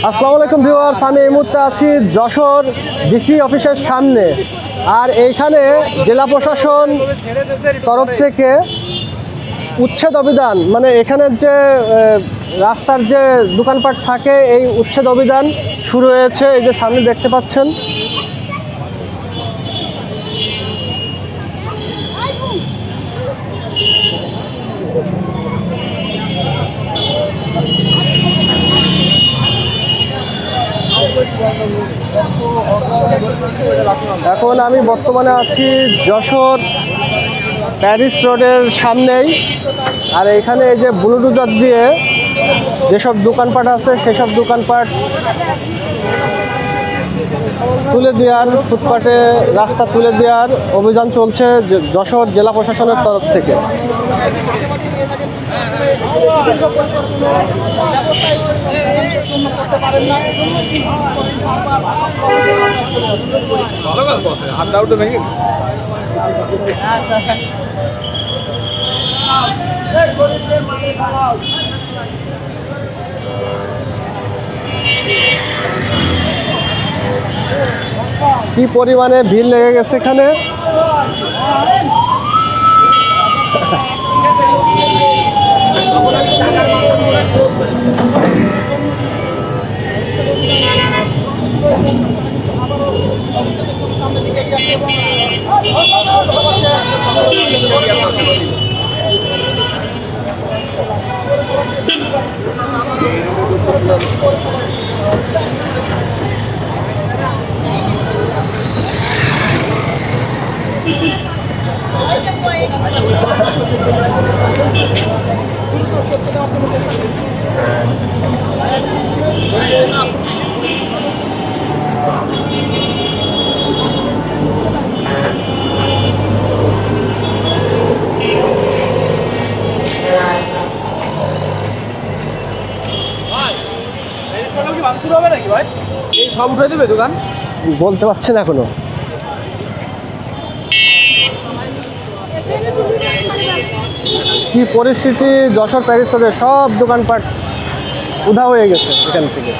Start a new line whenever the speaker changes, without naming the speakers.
আসসালামু আলাইকুম ভিউয়ার্স, আমি এই মুহূর্তে আছি যশোর ডিসি অফিসের সামনে। আর এইখানে জেলা প্রশাসন তরফ থেকে উচ্ছেদ অভিযান, মানে এখানের যে রাস্তার যে দোকানপাট থাকে এই উচ্ছেদ অভিযান শুরু হয়েছে। এই যে সামনে দেখতে পাচ্ছেন। এখন আমি বর্তমানে আছি যশোর প্যারিস রোডের সামনেই। আর এখানে এই যে বুলডোজার দিয়ে যেসব দোকানপাট আছে সেসব দোকানপাট তুলে দেওয়ার, ফুটপাতে রাস্তা তুলে দেওয়ার অভিযান চলছে যশোর জেলা প্রশাসনের তরফ থেকে। কি পরিমাণে ভিড় লেগে গেছে এখানে।
সব উঠে দেবে দোকান,
বলতে পারছি না এখনো। কি পরিস্থিতি যশোর প্যারিস রোডে, সব দোকানপাট উধাও হয়ে গেছে এখান থেকে।